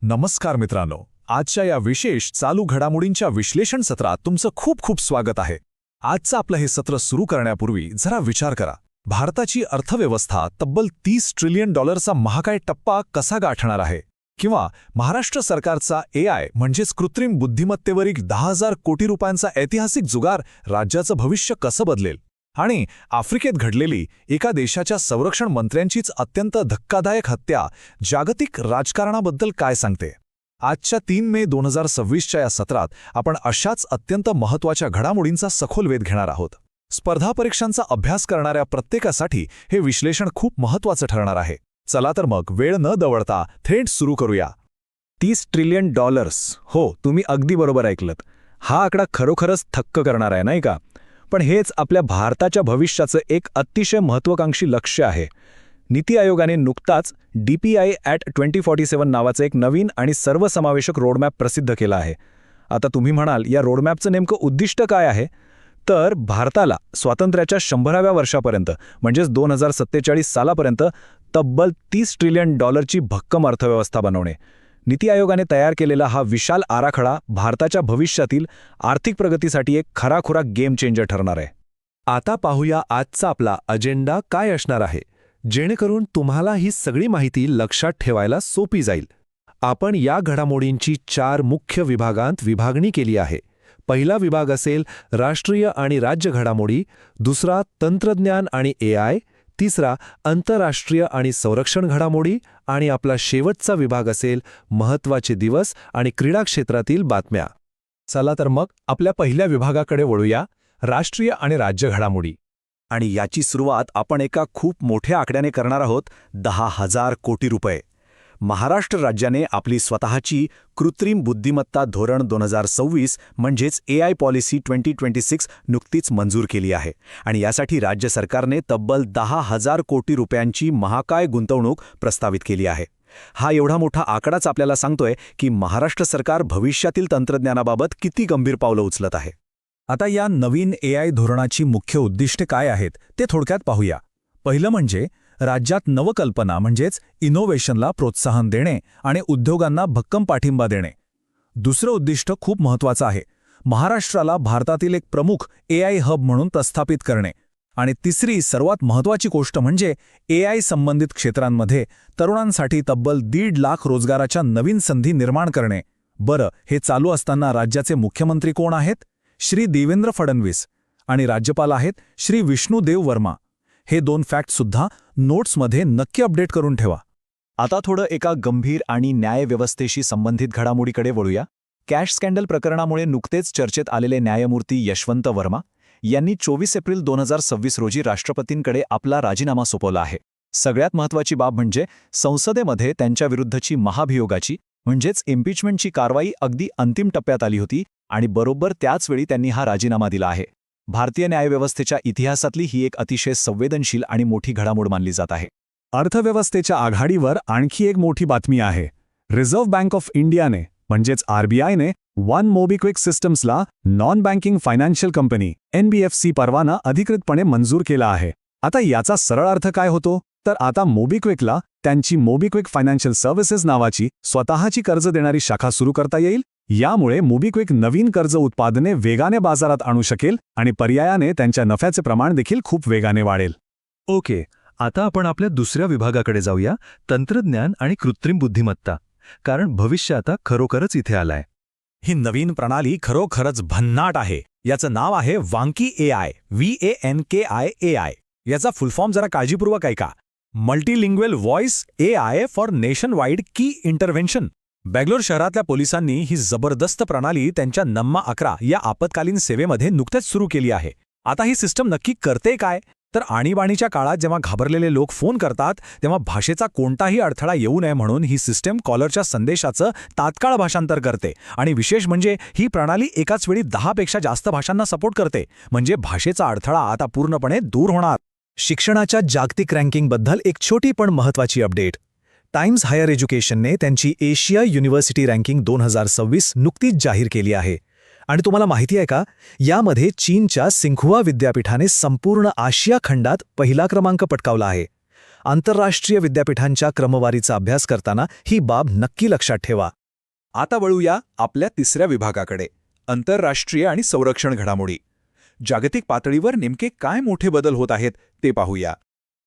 नमस्कार मित्रांनो, आजच्या या विशेष चालू घडामोडींच्या विश्लेषण सत्रात तुमचं खूप खूप स्वागत आहे. आजचं आपलं हे सत्र सुरू करण्यापूर्वी जरा विचार करा. भारताची अर्थव्यवस्था तब्बल $30 ट्रिलियन महाकाय टप्पा कसा गाठणार आहे? किंवा महाराष्ट्र सरकारचा AI म्हणजेच कृत्रिम बुद्धिमत्तेवरील 10,000 कोटी रुपयांचा ऐतिहासिक जुगार राज्याचं भविष्य कसं बदलेल? आणि आफ्रिकेत घडलेली एका देशाच्या संरक्षण मंत्र्यांचीच अत्यंत धक्कादायक हत्या जागतिक राजकारणाबद्दल काय सांगते? आजच्या 3 मे 2026च्या या सत्रात आपण अशाच अत्यंत महत्त्वाच्या घडामोडींचा सखोल वेध घेणार आहोत. स्पर्धा परीक्षांचा अभ्यास करणाऱ्या प्रत्येकासाठी हे विश्लेषण खूप महत्त्वाचं ठरणार आहे. चला तर मग वेळ न दवडता थेट सुरू करूया. $30 ट्रिलियन. हो, तुम्ही अगदी बरोबर ऐकलत. हा आकडा खरोखरच थक्क करणार आहे, नाही का? पण हेच आपल्या भारताच्या भविष्याचं एक अतिशय महत्त्वाकांक्षी लक्ष्य आहे. नीती आयोगाने नुकताच DPI at 2047 नावाचं एक नवीन आणि सर्वसमावेशक रोडमॅप प्रसिद्ध केला आहे. आता तुम्ही म्हणाल, या रोडमॅपचं नेमकं उद्दिष्ट काय आहे? तर भारताला स्वातंत्र्याच्या 100व्या वर्षापर्यंत म्हणजेच 2047 सालापर्यंत तब्बल $30 ट्रिलियन भक्कम अर्थव्यवस्था बनवणे. नीती आयोगाने तयार केलेला हा विशाल आराखडा भारताच्या भविष्यातील आर्थिक प्रगतीसाठी एक खराखुरा गेम चेंजर ठरणार आहे. आता पाहूया आजचा आपला अजेंडा काय असणार आहे, जेणेकरून तुम्हाला ही सगळी माहिती लक्षात ठेवायला सोपी जाईल. आपण या घडामोडींची 4 मुख्य विभागांत विभागणी केली आहे. पहिला विभाग असेल राष्ट्रीय आणि राज्य घडामोडी, दुसरा तंत्रज्ञान आणि AI, तिसरा आंतरराष्ट्रीय आणि संरक्षण घडामोडी आणि आपला शेवटचा विभाग असेल महत्त्वाचे दिवस आणि क्रीडा क्षेत्रातील बातम्या. चला तर मग आपल्या पहिल्या विभागाकडे वळूया, राष्ट्रीय आणि राज्य घडामोडी. आणि याची सुरुवात आपण एका खूप मोठ्या आकड्याने करणार आहोत. 10,000 कोटी रुपये. महाराष्ट्र राज्याने आपली स्वतःची कृत्रिम बुद्धिमत्ता धोरण 2026 म्हणजेच AI पॉलिसी 2026 नुकतीच मंजूर केली आहे. आणि यासाठी राज्य सरकारने तब्बल 10,000 कोटी रुपयांची महाकाय गुंतवणूक प्रस्तावित केली आहे. हा एवढा मोठा आकडाच आपल्याला सांगतोय की महाराष्ट्र सरकार भविष्यातील तंत्रज्ञानाबाबत किती गंभीर पावलं उचलत आहे. आता या नवीन AI धोरणाची मुख्य उद्दिष्टे काय आहेत ते थोडक्यात पाहूया. पहिलं म्हणजे राज्यात नवकल्पना म्हणजेच इनोव्हेशनला प्रोत्साहन देणे आणि उद्योगांना भक्कम पाठिंबा देणे. दुसरं उद्दिष्ट खूप महत्त्वाचं आहे, महाराष्ट्राला भारतातील एक प्रमुख AI हब म्हणून प्रस्थापित करणे. आणि तिसरी सर्वात महत्त्वाची गोष्ट म्हणजे AI संबंधित क्षेत्रांमध्ये तरुणांसाठी तब्बल 1.5 लाख रोजगाराच्या नवीन संधी निर्माण करणे. बरं, हे चालू असताना राज्याचे मुख्यमंत्री कोण आहेत? श्री देवेंद्र फडणवीस. आणि राज्यपाल आहेत श्री विष्णुदेव वर्मा. हे 2 फॅक्टसुद्धा नोट्समध्ये नक्की अपडेट करून ठेवा. आता थोडं एका गंभीर आणि न्यायव्यवस्थेशी संबंधित घडामोडीकडे वळूया. कॅश स्कॅन्डल प्रकरणामुळे नुकतेच चर्चेत आलेले न्यायमूर्ती यशवंत वर्मा यांनी 24 एप्रिल 2026 रोजी राष्ट्रपतींकडे आपला राजीनामा सोपवला आहे. सगळ्यात महत्त्वाची बाब म्हणजे संसदेमध्ये त्यांच्याविरुद्धची महाभियोगाची म्हणजेच इम्पीचमेंटची कारवाई अगदी अंतिम टप्प्यात आली होती आणि बरोबर त्याच वेळी त्यांनी हा राजीनामा दिला आहे. भारतीय न्यायव्यवस्थेच्या इतिहासातली ही एक अतिशय संवेदनशील आणि मोठी घडामोड मानली जात आहे. अर्थव्यवस्थेच्या आघाडीवर आणखी एक मोठी बातमी आहे. रिझर्व्ह बँक ऑफ इंडियाने म्हणजेच RBIने वन मोबिक्विक सिस्टम्सला non banking financial company NBFC परवाना अधिकृतपणे मंजूर केला आहे. आता याचा सरळ अर्थ काय होतो? तर आता मोबिक्विकला त्यांची मोबिक्विक फायनान्शियल सर्व्हिसेस नावाची स्वतःची कर्ज देणारी शाखा सुरू करता येईल. यामुळे मोबिक्विक नवीन कर्ज उत्पादने वेगाने बाजारात आणू शकेल आणि पर्यायाने त्यांच्या नफ्याचे प्रमाण देखील खूप वेगाने वाढेल. ओके, आता आपण आपल्या दुसऱ्या विभागाकडे जाऊया, तंत्रज्ञान आणि कृत्रिम बुद्धिमत्ता. कारण भविष्य आता खरोखरच इथे आलंय. ही नवीन प्रणाली खरोखरच भन्नाट आहे. याचं नाव आहे वांकी AI, VANKI. याचा फुल फॉर्म जरा काळजीपूर्वक ऐका. Multilingual voice AI for nation wide की इंटरव्हेन्शन. बंगलोर शहरातल्या पोलिसांनी ही जबरदस्त प्रणाली त्यांच्या नम्मा 11 या आपत्कालीन सेवेमध्ये नुकतेच सुरू केली आहे. आता ही सिस्टम नक्की करते काय? तर आणीबाणीच्या काळात जेव्हा घाबरलेले लोक फोन करतात तेव्हा भाषेचा कोणताही अडथळा येऊ नये म्हणून ही सिस्टम कॉलरच्या संदेशाचं तात्काळ भाषांतर करते. आणि विशेष म्हणजे ही प्रणाली एकाच वेळी 10 पेक्षा जास्त भाषांना सपोर्ट करते. म्हणजे भाषेचा अडथळा आता पूर्णपणे दूर होणार. शिक्षणाच्या जागतिक रँकिंगबद्दल एक छोटी पण महत्त्वाची अपडेट. टाइम्स हायर एज्युकेशनने त्यांची एशिया युनिव्हर्सिटी रँकिंग 2026 नुकतीच जाहीर केली आहे. आणि तुम्हाला माहिती आहे का, यामध्ये चीनच्या सिंघुआ विद्यापीठाने संपूर्ण आशिया खंडात पहिला क्रमांक पटकावला आहे. आंतरराष्ट्रीय विद्यापीठांच्या क्रमवारीचा अभ्यास करताना ही बाब नक्की लक्षात ठेवा. आता वळूया आपल्या तिसऱ्या विभागाकडे, आंतरराष्ट्रीय आणि संरक्षण घडामोडी. जागतिक पातळीवर नेमके काय मोठे बदल होत आहेत ते पाहूया.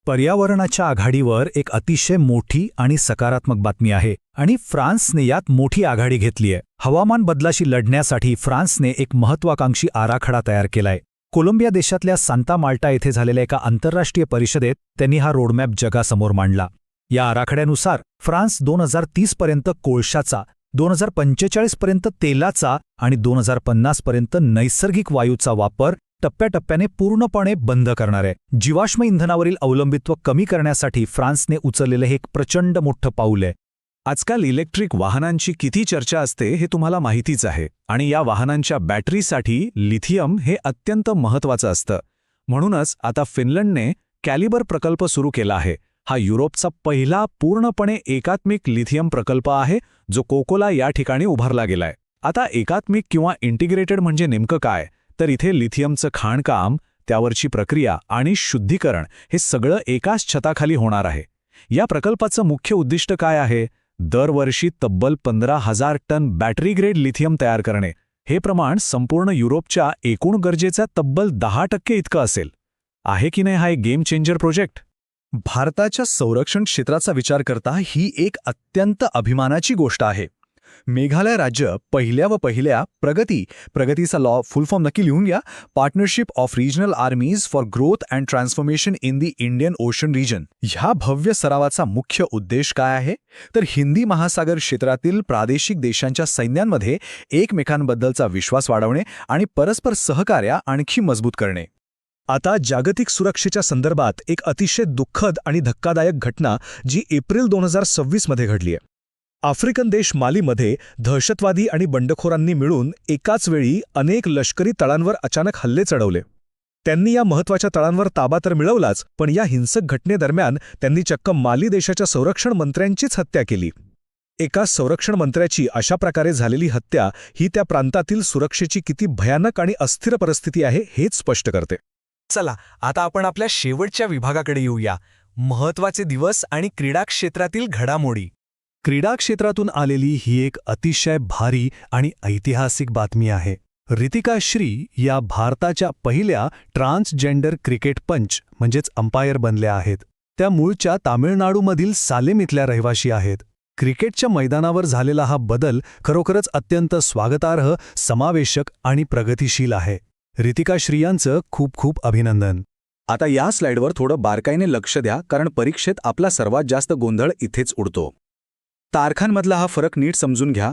पर्यावरणाच्या आघाडीवर एक अतिशय मोठी आणि सकारात्मक बातमी आहे आणि फ्रान्सने यात मोठी आघाडी घेतलीय. हवामान बदलाशी लढण्यासाठी फ्रान्सने एक महत्वाकांक्षी आराखडा तयार केलाय. कोलंबिया देशातल्या सांता माल्टा येथे झालेल्या एका आंतरराष्ट्रीय परिषदेत त्यांनी हा रोडमॅप जगासमोर मांडला. या आराखड्यानुसार फ्रान्स 2030 पर्यंत कोळशाचा, 2045 पर्यंत तेलाचा आणि 2050 पर्यंत नैसर्गिक वायूचा वापर टप्प्याटप्प्याने पूर्णपणे बंद करणार आहे. जीवाश्म इंधनावरील अवलंबित्व कमी करण्यासाठी फ्रान्सने उचललेलं हे एक प्रचंड मोठं पाऊल आहे. आजकाल इलेक्ट्रिक वाहनांची किती चर्चा असते हे तुम्हाला माहितीच आहे, आणि या वाहनांच्या बॅटरीसाठी लिथियम हे अत्यंत महत्त्वाचं असतं. म्हणूनच आता फिनलंडने कॅलिबर प्रकल्प सुरू केला आहे. हा युरोपचा पहिला पूर्णपणे एकात्मिक लिथियम प्रकल्प आहे, जो कोकोला या ठिकाणी उभारला गेलाय. आता एकात्मिक किंवा इंटिग्रेटेड म्हणजे नेमकं काय, तर इथे लिथियमचं खाणकाम, त्यावरची प्रक्रिया आणि शुद्धीकरण हे सगळं एकाच छताखाली होणार आहे. या प्रकल्पाचं मुख्य उद्दिष्ट काय आहे? दरवर्षी तब्बल 15,000 टन बॅटरी ग्रेड लिथियम तयार करणे. हे प्रमाण संपूर्ण युरोपच्या एकूण गरजेचा तब्बल 10% इतकं असेल. आहे की नाही हा एक गेम चेंजर प्रोजेक्ट? भारताच्या संरक्षण क्षेत्राचा विचार करता ही एक अत्यंत अभिमानाची गोष्ट आहे. मेघालय राज्य पहिल्या प्रगतीचा लॉ फुल फॉर्म नक्की लिहून घ्या. Partnership of regional armies for growth and transformation in the Indian Ocean region. ह्या भव्य सरावाचा मुख्य उद्देश काय आहे, तर हिंदी महासागर क्षेत्रातील प्रादेशिक देशांच्या सैन्यांमध्ये एकमेकांबद्दलचा विश्वास वाढवणे आणि परस्पर सहकार्य आणखी मजबूत करणे. आता जागतिक सुरक्षेच्या संदर्भात एक अतिशय दुःखद आणि धक्कादायक घटना जी एप्रिल 2026 मध्ये घडली आहे. आफ्रिकन देश मालीमध्ये दहशतवादी आणि बंडखोरांनी मिळून एकाच वेळी अनेक लष्करी तळांवर अचानक हल्ले चढवले. त्यांनी या महत्त्वाच्या तळांवर ताबा तर मिळवलाच, पण या हिंसक घटनेदरम्यान त्यांनी चक्क माली देशाच्या संरक्षण मंत्र्यांचीच हत्या केली. एका संरक्षण मंत्र्याची अशा प्रकारे झालेली हत्या ही त्या प्रांतातील सुरक्षेची किती भयानक आणि अस्थिर परिस्थिती आहे हेच स्पष्ट करते. चला आता आपण आपल्या शेवटच्या विभागाकडे येऊया, महत्त्वाचे दिवस आणि क्रीडा क्षेत्रातील घडामोडी. क्रीडा क्षेत्रातून आलेली ही एक अतिशय भारी आणि ऐतिहासिक बातमी आहे. रितिका श्री या भारताच्या पहिल्या ट्रान्सजेंडर क्रिकेट पंच म्हणजेच अंपायर बनल्या आहेत. त्या मूळच्या तामिळनाडूमधील सालेम इथल्या रहिवाशी आहेत. क्रिकेटच्या मैदानावर झालेला हा बदल खरोखरच अत्यंत स्वागतार्ह, समावेशक आणि प्रगतिशील आहे. रितिका श्री यांचं खूप खूप अभिनंदन. आता या स्लाइडवर थोडं बारकाईने लक्ष द्या, कारण परीक्षेत आपला सर्वात जास्त गोंधळ इथेच उडतो. तारखांमधला हा फरक नीट समजून घ्या.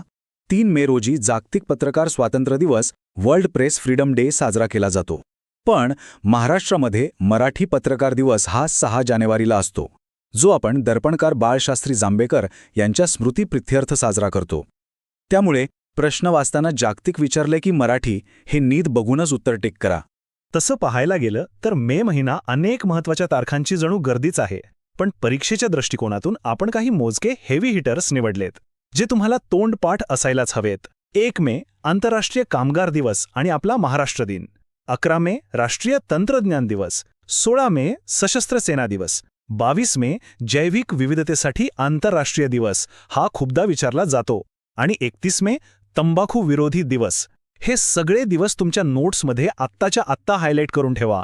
3 मे रोजी जागतिक पत्रकार स्वातंत्र्य दिवस, वर्ल्ड प्रेस फ्रीडम डे साजरा केला जातो. पण महाराष्ट्रामध्ये मराठी पत्रकार दिवस हा 6 जानेवारीला असतो, जो आपण दर्पणकार बाळशास्त्री जांभेकर यांच्या स्मृतिप्रित्यर्थ साजरा करतो. त्यामुळे प्रश्न वाचताना जागतिक विचारले की मराठी हे नीट बघूनच उत्तर टिक करा. तसं पाहायला गेलं तर मे महिना अनेक महत्त्वाच्या तारखांची जणू गर्दीच आहे. पण परीक्षेच्या दृष्टिकोनातून आपण काही मोजके हेवी हिटर्स निवडलेत, जे तुम्हाला तोंडपाठ असायलाच हवेत. 1 मे आंतरराष्ट्रीय कामगार दिवस आणि आपला महाराष्ट्र दिन. 11 मे राष्ट्रीय तंत्रज्ञान दिवस. 16 मे सशस्त्र सेना दिवस. 22 मे जैविक विविधतेसाठी आंतरराष्ट्रीय दिवस, हा खूपदा विचारला जातो. आणि 31 मे तंबाखू विरोधी दिवस. हे सगळे दिवस तुमच्या नोट्समध्ये आत्ताच्या आत्ता हायलाईट करून ठेवा.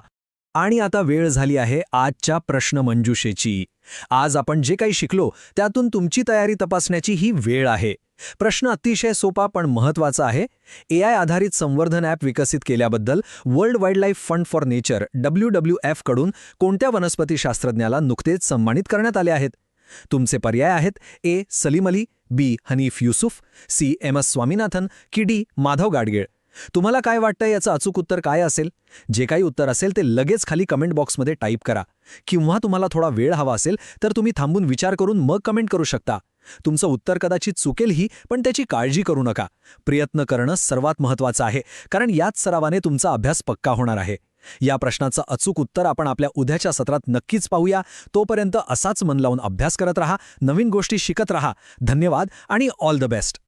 आणि आता वेळ झाली आहे आजच्या प्रश्नमंजुषेची. आज आपण जे काही शिकलो त्यातून तुमची तयारी तपासण्याची ही वेळ आहे. प्रश्न अतिशय सोपा पण महत्त्वाचा आहे. AI आधारित संवर्धन ॲप विकसित केल्याबद्दल world wildlife fund for nature WWF कडून कोणत्या वनस्पती शास्त्रज्ञाला नुकतेच सन्मानित करण्यात आले आहेत? तुमचे पर्याय आहेत: A. Salim Ali, B. Hanif Yusuf, C. MS Swaminathan की D. माधव गाडगीळ. तुम्हाला काय वाटतं याचं अचूक उत्तर काय असेल? जे काही उत्तर असेल ते लगेच खाली कमेंट बॉक्समध्ये टाईप करा. किंवा तुम्हाला थोडा वेळ हवा असेल तर तुम्ही थांबून विचार करून मग कमेंट करू शकता. तुमचं उत्तर कदाचित चुकेलही, पण त्याची काळजी करू नका. प्रयत्न करणं सर्वात महत्त्वाचं आहे, कारण याच सरावाने तुमचा अभ्यास पक्का होणार आहे. या प्रश्नाचं अचूक उत्तर आपण आपल्या उद्याच्या सत्रात नक्कीच पाहूया. तोपर्यंत असाच मन लावून अभ्यास करत रहा, नवीन गोष्टी शिकत रहा. धन्यवाद आणि ऑल द बेस्ट.